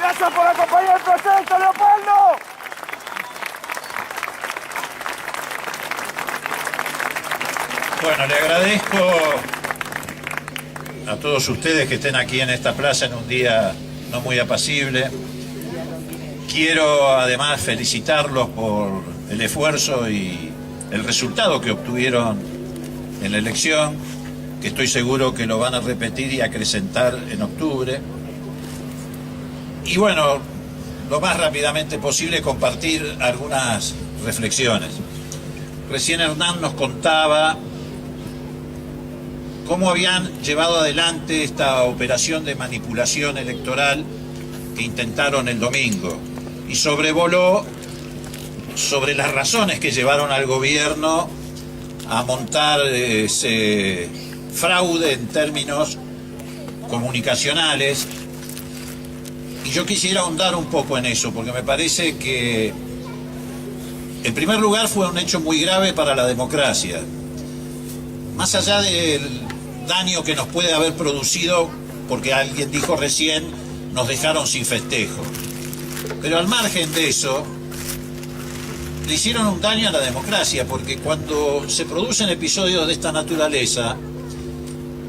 Gracias por acompañar el proyecto, Leopoldo. Bueno, le agradezco a todos ustedes que estén aquí en esta plaza en un día no muy apacible. Quiero además felicitarlos por el esfuerzo y el resultado que obtuvieron en la elección, que estoy seguro que lo van a repetir y acrecentar en octubre. Y bueno, lo más rápidamente posible compartir algunas reflexiones. Recién Hernán nos contaba cómo habían llevado adelante esta operación de manipulación electoral que intentaron el domingo y sobrevoló sobre las razones que llevaron al gobierno a montar ese fraude en términos comunicacionales. Y yo quisiera ahondar un poco en eso, porque me parece que, en primer lugar, fue un hecho muy grave para la democracia. Más allá del daño que nos puede haber producido, porque alguien dijo recién, nos dejaron sin festejo. Pero al margen de eso, le hicieron un daño a la democracia, porque cuando se producen episodios de esta naturaleza,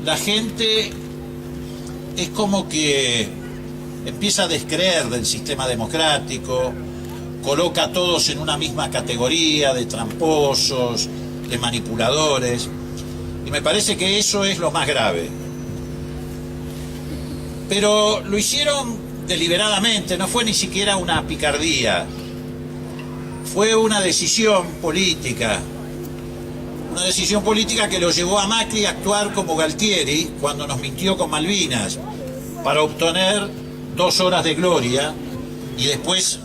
la gente es como que empieza a descreer del sistema democrático, coloca a todos en una misma categoría de tramposos, de manipuladores, y me parece que eso es lo más grave. Pero lo hicieron deliberadamente, no fue ni siquiera una picardía, fue una decisión política que lo llevó a Macri a actuar como Galtieri cuando nos mintió con Malvinas para obtener 2 horas de gloria y después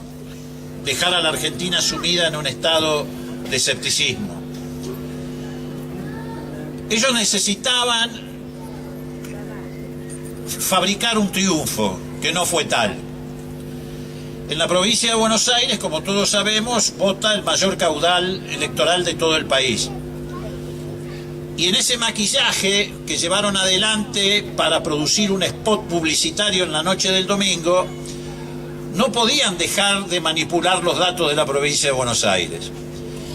dejar a la Argentina sumida en un estado de escepticismo. Ellos necesitaban fabricar un triunfo, que no fue tal. En la provincia de Buenos Aires, como todos sabemos, vota el mayor caudal electoral de todo el país. Y en ese maquillaje que llevaron adelante para producir un spot publicitario en la noche del domingo, no podían dejar de manipular los datos de la provincia de Buenos Aires.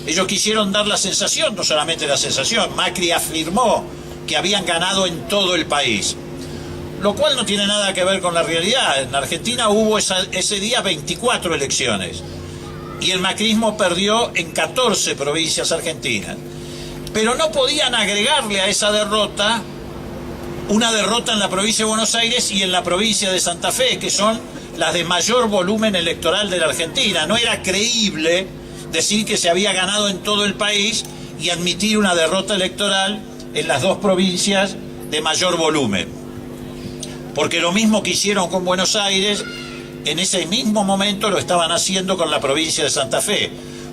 Ellos quisieron dar la sensación, no solamente la sensación, Macri afirmó que habían ganado en todo el país, lo cual no tiene nada que ver con la realidad. En Argentina hubo ese día 24 elecciones y el macrismo perdió en 14 provincias argentinas. Pero no podían agregarle a esa derrota una derrota en la provincia de Buenos Aires y en la provincia de Santa Fe, que son las de mayor volumen electoral de la Argentina. No era creíble decir que se había ganado en todo el país y admitir una derrota electoral en las 2 provincias de mayor volumen. Porque lo mismo que hicieron con Buenos Aires, en ese mismo momento lo estaban haciendo con la provincia de Santa Fe.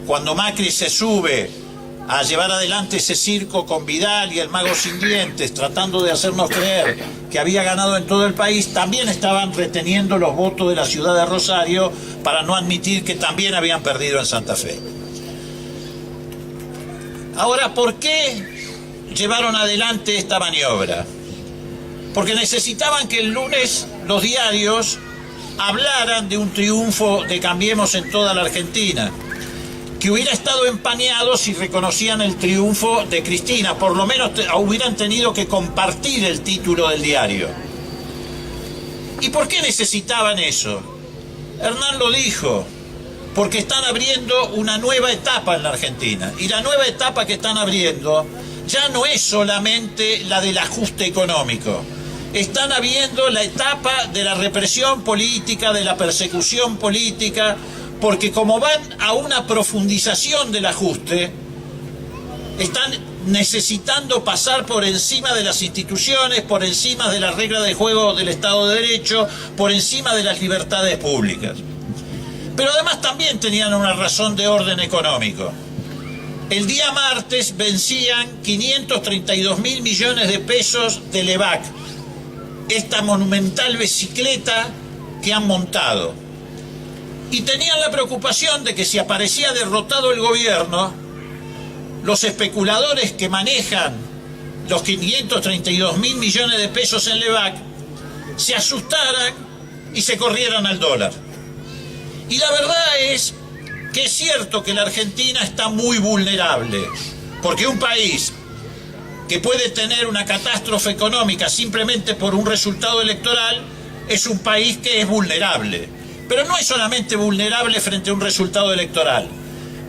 Cuando Macri se sube a llevar adelante ese circo con Vidal y el Mago Sin Dientes, tratando de hacernos creer que había ganado en todo el país, también estaban reteniendo los votos de la ciudad de Rosario para no admitir que también habían perdido en Santa Fe. Ahora, ¿por qué llevaron adelante esta maniobra? Porque necesitaban que el lunes los diarios hablaran de un triunfo de Cambiemos en toda la Argentina, que hubiera estado empañado si reconocían el triunfo de Cristina. Por lo menos hubieran tenido que compartir el título del diario. ¿Y por qué necesitaban eso? Hernán lo dijo, porque están abriendo una nueva etapa en la Argentina. Y la nueva etapa que están abriendo ya no es solamente la del ajuste económico. Están abriendo la etapa de la represión política, de la persecución política, porque como van a una profundización del ajuste, están necesitando pasar por encima de las instituciones, por encima de las reglas de juego del Estado de Derecho, por encima de las libertades públicas. Pero además también tenían una razón de orden económico. El día martes vencían 532.000 millones de pesos del EVAC, esta monumental bicicleta que han montado. Y tenían la preocupación de que si aparecía derrotado el gobierno, los especuladores que manejan los 532.000 millones de pesos en LEVAC se asustaran y se corrieran al dólar. Y la verdad es que es cierto que la Argentina está muy vulnerable, porque un país que puede tener una catástrofe económica simplemente por un resultado electoral es un país que es vulnerable. Pero no es solamente vulnerable frente a un resultado electoral.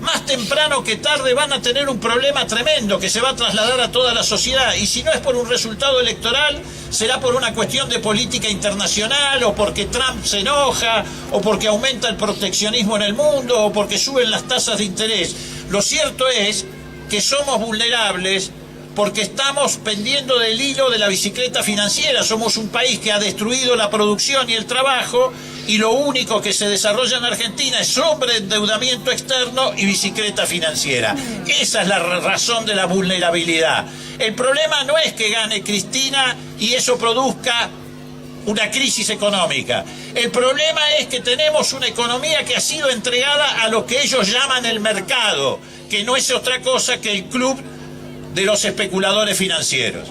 Más temprano que tarde van a tener un problema tremendo que se va a trasladar a toda la sociedad, y si no es por un resultado electoral será por una cuestión de política internacional, o porque Trump se enoja, o porque aumenta el proteccionismo en el mundo, o porque suben las tasas de interés. Lo cierto es que somos vulnerables porque estamos pendiendo del hilo de la bicicleta financiera. Somos un país que ha destruido la producción y el trabajo, y lo único que se desarrolla en Argentina es sobreendeudamiento externo y bicicleta financiera. Esa es la razón de la vulnerabilidad. El problema no es que gane Cristina y eso produzca una crisis económica. El problema es que tenemos una economía que ha sido entregada a lo que ellos llaman el mercado, que no es otra cosa que el club de los especuladores financieros.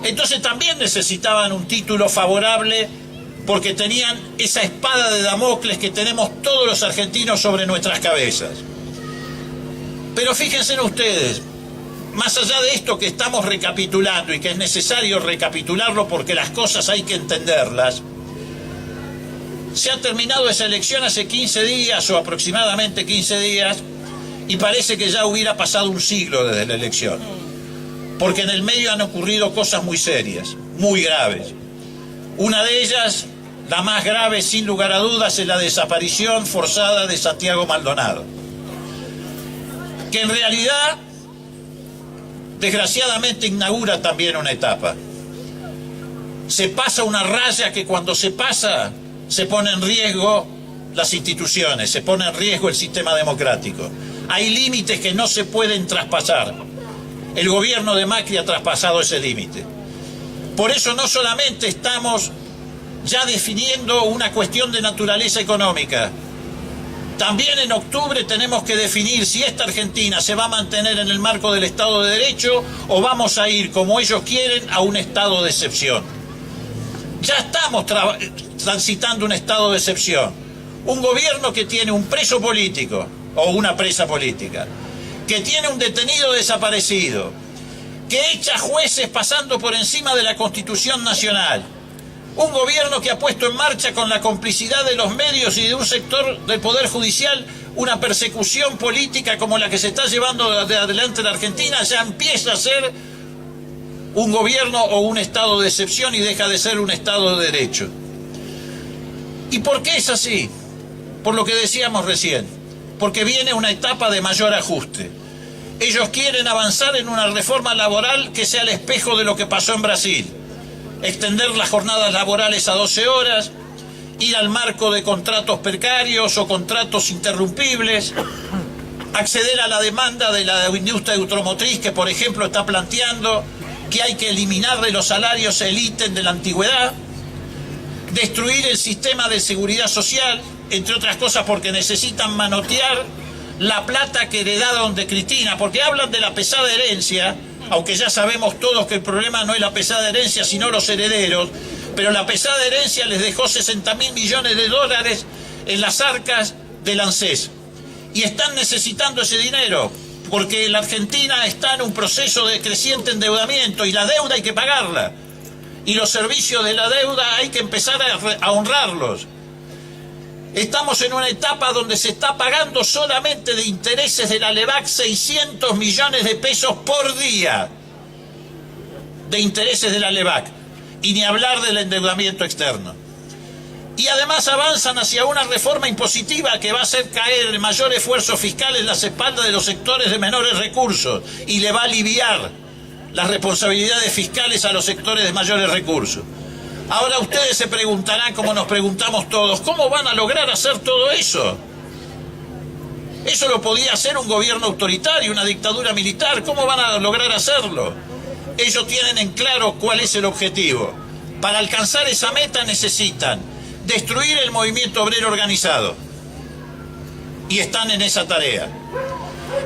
Entonces también necesitaban un título favorable, porque tenían esa espada de Damocles que tenemos todos los argentinos sobre nuestras cabezas. Pero fíjense ustedes, más allá de esto que estamos recapitulando, y que es necesario recapitularlo porque las cosas hay que entenderlas, se ha terminado esa elección hace 15 días o aproximadamente 15 días, y parece que ya hubiera pasado un siglo desde la elección, porque en el medio han ocurrido cosas muy serias, muy graves. Una de ellas, la más grave sin lugar a dudas, es la desaparición forzada de Santiago Maldonado, que en realidad desgraciadamente inaugura también una etapa. Se pasa una raya que cuando se pasa se pone en riesgo las instituciones, se pone en riesgo el sistema democrático. Hay límites que no se pueden traspasar. El gobierno de Macri ha traspasado ese límite. Por eso no solamente estamos ya definiendo una cuestión de naturaleza económica, también en octubre tenemos que definir si esta Argentina se va a mantener en el marco del Estado de Derecho o vamos a ir, como ellos quieren, a un estado de excepción. Ya estamos transitando un estado de excepción. Un gobierno que tiene un preso político o una presa política, que tiene un detenido desaparecido, que echa jueces pasando por encima de la Constitución Nacional. Un gobierno que ha puesto en marcha, con la complicidad de los medios y de un sector del Poder Judicial, una persecución política como la que se está llevando adelante en la Argentina. Ya empieza a ser un gobierno o un estado de excepción y deja de ser un estado de derecho. ¿Y por qué es así? Por lo que decíamos recién, porque viene una etapa de mayor ajuste. Ellos quieren avanzar en una reforma laboral que sea el espejo de lo que pasó en Brasil. Extender las jornadas laborales a 12 horas, ir al marco de contratos precarios o contratos interrumpibles, acceder a la demanda de la industria automotriz, que por ejemplo está planteando que hay que eliminar de los salarios el ítem de la antigüedad, destruir el sistema de seguridad social, entre otras cosas porque necesitan manotear la plata que heredaron de Cristina, porque hablan de la pesada herencia, aunque ya sabemos todos que el problema no es la pesada herencia, sino los herederos, pero la pesada herencia les dejó 60.000 millones de dólares en las arcas del ANSES. Y están necesitando ese dinero, porque la Argentina está en un proceso de creciente endeudamiento, y la deuda hay que pagarla. Y los servicios de la deuda hay que empezar a honrarlos. Estamos en una etapa donde se está pagando solamente de intereses de la LEVAC 600 millones de pesos por día de intereses de la LEVAC, y ni hablar del endeudamiento externo. Y además avanzan hacia una reforma impositiva que va a hacer caer el mayor esfuerzo fiscal en las espaldas de los sectores de menores recursos, y le va a aliviar las responsabilidades fiscales a los sectores de mayores recursos. Ahora ustedes se preguntarán, como nos preguntamos todos, ¿cómo van a lograr hacer todo eso? Eso lo podía hacer un gobierno autoritario, una dictadura militar. ¿Cómo van a lograr hacerlo? Ellos tienen en claro cuál es el objetivo. Para alcanzar esa meta necesitan destruir el movimiento obrero organizado, y están en esa tarea.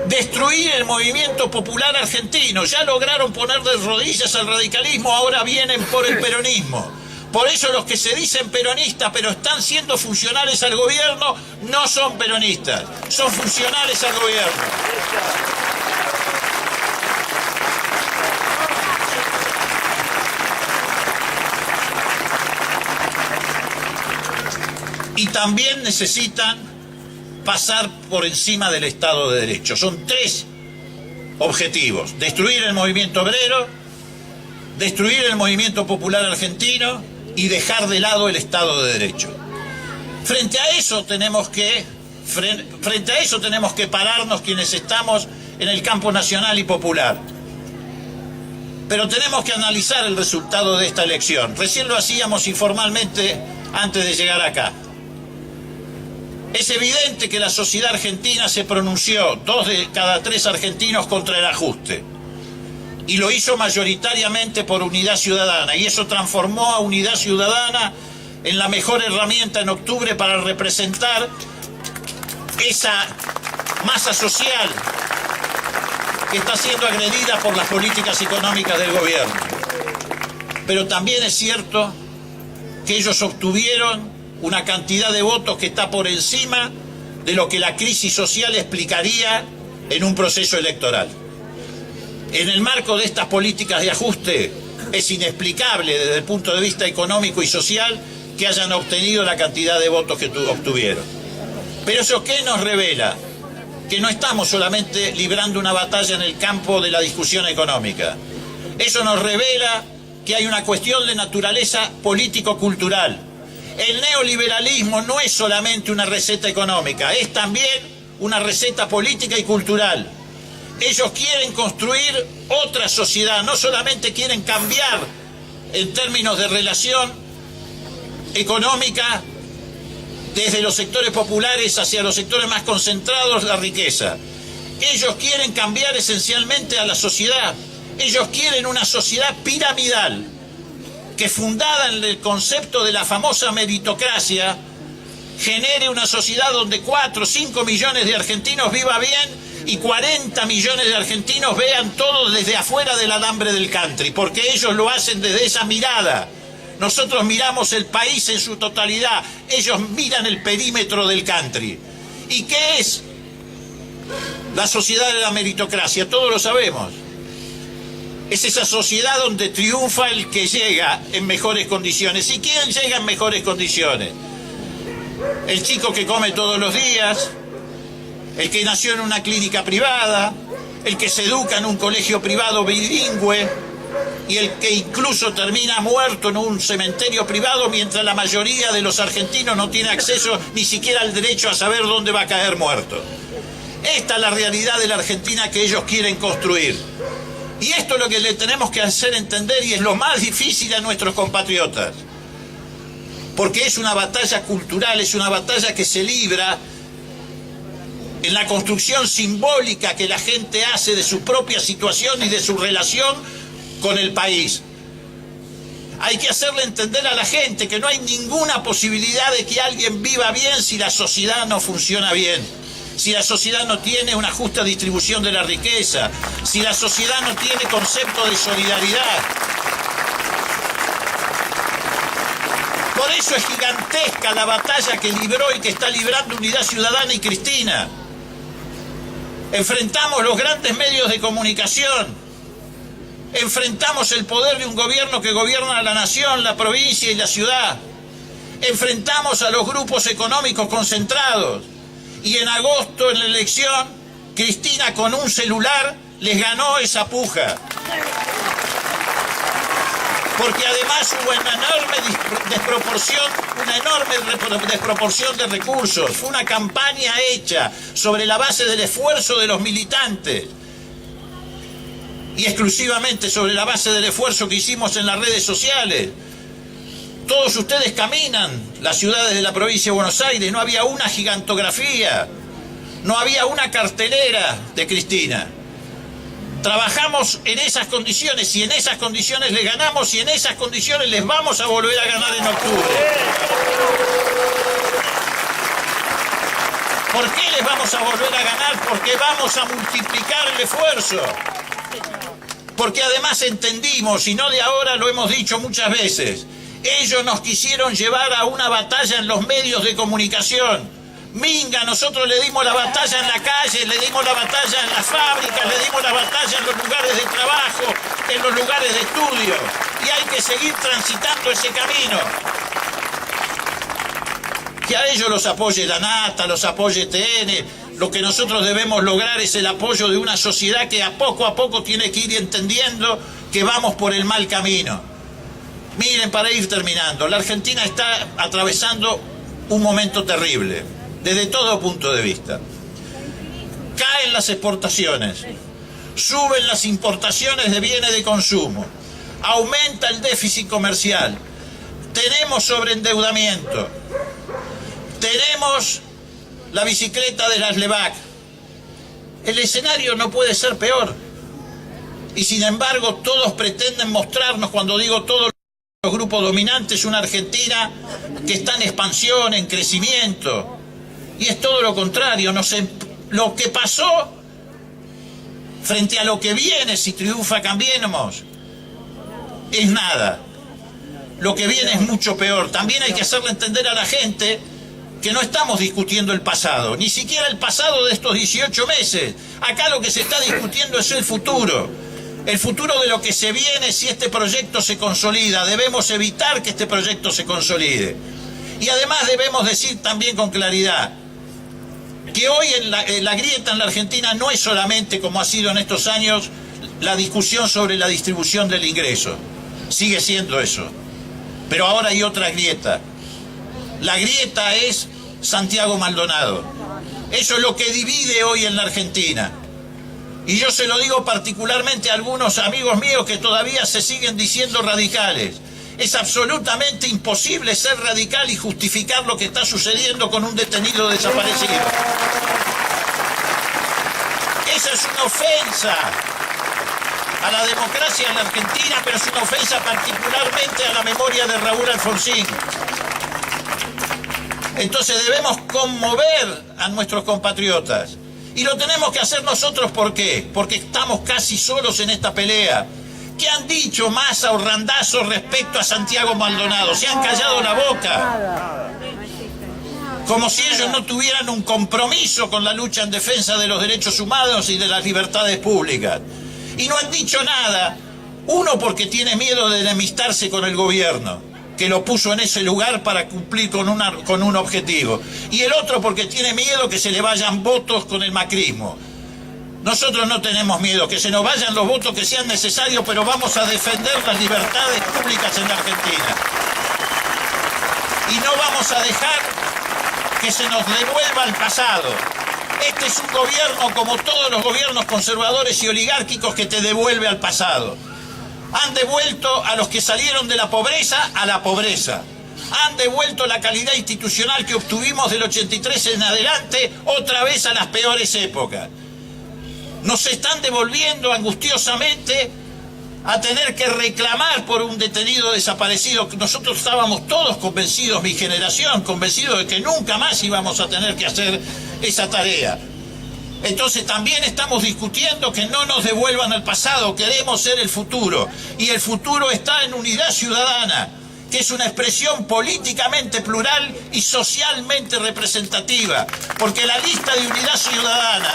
Destruir el movimiento popular argentino. Ya lograron poner de rodillas al radicalismo, ahora vienen por el peronismo. Por eso los que se dicen peronistas pero están siendo funcionales al gobierno no son peronistas, son funcionales al gobierno. Y también necesitan pasar por encima del Estado de Derecho. Son tres objetivos: destruir el movimiento obrero, destruir el movimiento popular argentino y dejar de lado el Estado de Derecho. Frente a eso tenemos que pararnos quienes estamos en el campo nacional y popular. Pero tenemos que analizar el resultado de esta elección. Recién lo hacíamos informalmente antes de llegar acá. Es evidente que la sociedad argentina se pronunció, 2 de cada 3 argentinos, contra el ajuste. Y lo hizo mayoritariamente por Unidad Ciudadana. Y eso transformó a Unidad Ciudadana en la mejor herramienta en octubre para representar esa masa social que está siendo agredida por las políticas económicas del gobierno. Pero también es cierto que ellos obtuvieron una cantidad de votos que está por encima de lo que la crisis social explicaría en un proceso electoral. En el marco de estas políticas de ajuste es inexplicable desde el punto de vista económico y social que hayan obtenido la cantidad de votos que obtuvieron. Pero ¿eso qué nos revela? Que no estamos solamente librando una batalla en el campo de la discusión económica. Eso nos revela que hay una cuestión de naturaleza político-cultural. El neoliberalismo no es solamente una receta económica, es también una receta política y cultural. Ellos quieren construir otra sociedad, no solamente quieren cambiar en términos de relación económica desde los sectores populares hacia los sectores más concentrados la riqueza. Ellos quieren cambiar esencialmente a la sociedad. Ellos quieren una sociedad piramidal, que fundada en el concepto de la famosa meritocracia, genere una sociedad donde 4 o 5 millones de argentinos vivan bien y 40 millones de argentinos vean todo desde afuera del alambre del country, porque ellos lo hacen desde esa mirada. Nosotros miramos el país en su totalidad, ellos miran el perímetro del country. ¿Y qué es la sociedad de la meritocracia? Todos lo sabemos. Es esa sociedad donde triunfa el que llega en mejores condiciones. ¿Y quién llega en mejores condiciones? El chico que come todos los días, el que nació en una clínica privada, el que se educa en un colegio privado bilingüe y el que incluso termina muerto en un cementerio privado mientras la mayoría de los argentinos no tiene acceso ni siquiera al derecho a saber dónde va a caer muerto. Esta es la realidad de la Argentina que ellos quieren construir. Y esto es lo que le tenemos que hacer entender y es lo más difícil a nuestros compatriotas. Porque es una batalla cultural, es una batalla que se libra en la construcción simbólica que la gente hace de su propia situación y de su relación con el país. Hay que hacerle entender a la gente que no hay ninguna posibilidad de que alguien viva bien si la sociedad no funciona bien. Si la sociedad no tiene una justa distribución de la riqueza, si la sociedad no tiene concepto de solidaridad. Por eso es gigantesca la batalla que libró y que está librando Unidad Ciudadana y Cristina. Enfrentamos los grandes medios de comunicación, enfrentamos el poder de un gobierno que gobierna la nación, la provincia y la ciudad, enfrentamos a los grupos económicos concentrados. Y en agosto, en la elección, Cristina con un celular les ganó esa puja. Porque además hubo una enorme desproporción de recursos. Fue una campaña hecha sobre la base del esfuerzo de los militantes. Y exclusivamente sobre la base del esfuerzo que hicimos en las redes sociales. Todos ustedes caminan las ciudades de la provincia de Buenos Aires, no había una gigantografía, no había una cartelera de Cristina. Trabajamos en esas condiciones y en esas condiciones les ganamos y en esas condiciones les vamos a volver a ganar en octubre. ¿Por qué les vamos a volver a ganar? Porque vamos a multiplicar el esfuerzo. Porque además entendimos, y no de ahora, lo hemos dicho muchas veces, Ellos nos quisieron llevar a una batalla en los medios de comunicación. Minga, nosotros le dimos la batalla en la calle, le dimos la batalla en las fábricas, le dimos la batalla en los lugares de trabajo, en los lugares de estudio. Y hay que seguir transitando ese camino. Que a ellos los apoye la Nata, los apoye TN. Lo que nosotros debemos lograr es el apoyo de una sociedad que a poco tiene que ir entendiendo que vamos por el mal camino. Miren, para ir terminando, la Argentina está atravesando un momento terrible, desde todo punto de vista. Caen las exportaciones, suben las importaciones de bienes de consumo, aumenta el déficit comercial, tenemos sobreendeudamiento, tenemos la bicicleta de las LEVAC. El escenario no puede ser peor. Y sin embargo, todos pretenden mostrarnos, cuando digo todos los grupos dominantes, una Argentina que está en expansión, en crecimiento. Y es todo lo contrario. Lo que pasó frente a lo que viene, si triunfa Cambiemos, es nada. Lo que viene es mucho peor. También hay que hacerle entender a la gente que no estamos discutiendo el pasado, ni siquiera el pasado de estos 18 meses. Acá lo que se está discutiendo es el futuro de lo que se viene si este proyecto se consolida. Debemos evitar que este proyecto se consolide. Y además debemos decir también con claridad que hoy la grieta en la Argentina no es solamente, como ha sido en estos años, la discusión sobre la distribución del ingreso. Sigue siendo eso. Pero ahora hay otra grieta. La grieta es Santiago Maldonado. Eso es lo que divide hoy en la Argentina. Y yo se lo digo particularmente a algunos amigos míos que todavía se siguen diciendo radicales. Es absolutamente imposible ser radical y justificar lo que está sucediendo con un detenido desaparecido. Esa es una ofensa a la democracia en la Argentina, pero es una ofensa particularmente a la memoria de Raúl Alfonsín. Entonces debemos conmover a nuestros compatriotas. Y lo tenemos que hacer nosotros, ¿por qué? Porque estamos casi solos en esta pelea. ¿Qué han dicho Massa o Randazzo respecto a Santiago Maldonado? Se han callado la boca. Como si ellos no tuvieran un compromiso con la lucha en defensa de los derechos humanos y de las libertades públicas. Y no han dicho nada. Uno, porque tiene miedo de enemistarse con el gobierno, que lo puso en ese lugar para cumplir con un objetivo. Y el otro porque tiene miedo que se le vayan votos con el macrismo. Nosotros no tenemos miedo, que se nos vayan los votos que sean necesarios, pero vamos a defender las libertades públicas en la Argentina. Y no vamos a dejar que se nos devuelva el pasado. Este es un gobierno, como todos los gobiernos conservadores y oligárquicos, que te devuelve al pasado. Han devuelto a los que salieron de la pobreza a la pobreza. Han devuelto la calidad institucional que obtuvimos del 83 en adelante otra vez a las peores épocas. Nos están devolviendo angustiosamente a tener que reclamar por un detenido desaparecido. Nosotros estábamos todos convencidos, mi generación, convencidos de que nunca más íbamos a tener que hacer esa tarea. Entonces también estamos discutiendo que no nos devuelvan al pasado, queremos ser el futuro. Y el futuro está en Unidad Ciudadana, que es una expresión políticamente plural y socialmente representativa. Porque la lista de Unidad Ciudadana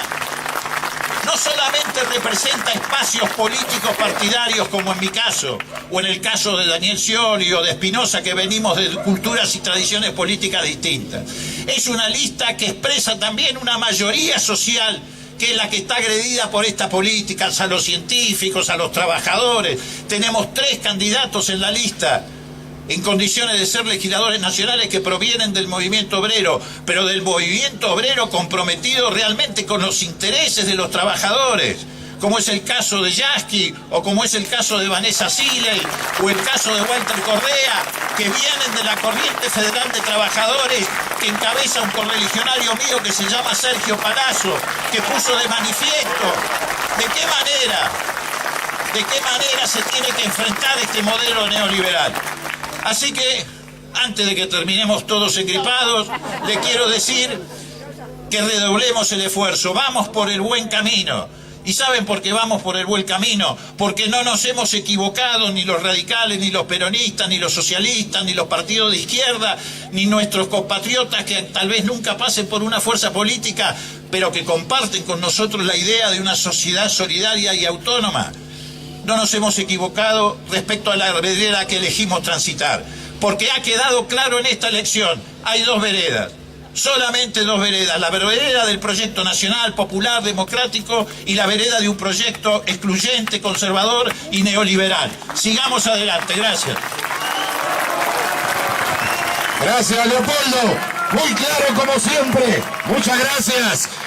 no solamente representa espacios políticos partidarios, como en mi caso, o en el caso de Daniel Scioli o de Espinosa, que venimos de culturas y tradiciones políticas distintas. Es una lista que expresa también una mayoría social, que es la que está agredida por esta política, a los científicos, a los trabajadores. Tenemos 3 candidatos en la lista, en condiciones de ser legisladores nacionales, que provienen del movimiento obrero, pero del movimiento obrero comprometido realmente con los intereses de los trabajadores, como es el caso de Yasky, o como es el caso de Vanessa Siley, o el caso de Walter Correa, que vienen de la corriente federal de trabajadores que encabeza un correligionario mío que se llama Sergio Palazzo, que puso de manifiesto de qué manera se tiene que enfrentar este modelo neoliberal. Así que, antes de que terminemos todos engripados, le quiero decir que redoblemos el esfuerzo, vamos por el buen camino. ¿Y saben por qué vamos por el buen camino? Porque no nos hemos equivocado ni los radicales, ni los peronistas, ni los socialistas, ni los partidos de izquierda, ni nuestros compatriotas que tal vez nunca pasen por una fuerza política, pero que comparten con nosotros la idea de una sociedad solidaria y autónoma. No nos hemos equivocado respecto a la vereda que elegimos transitar, porque ha quedado claro en esta elección, hay dos veredas. Solamente dos veredas, la vereda del proyecto nacional, popular, democrático y la vereda de un proyecto excluyente, conservador y neoliberal. Sigamos adelante, gracias. Gracias, Leopoldo. Muy claro como siempre. Muchas gracias.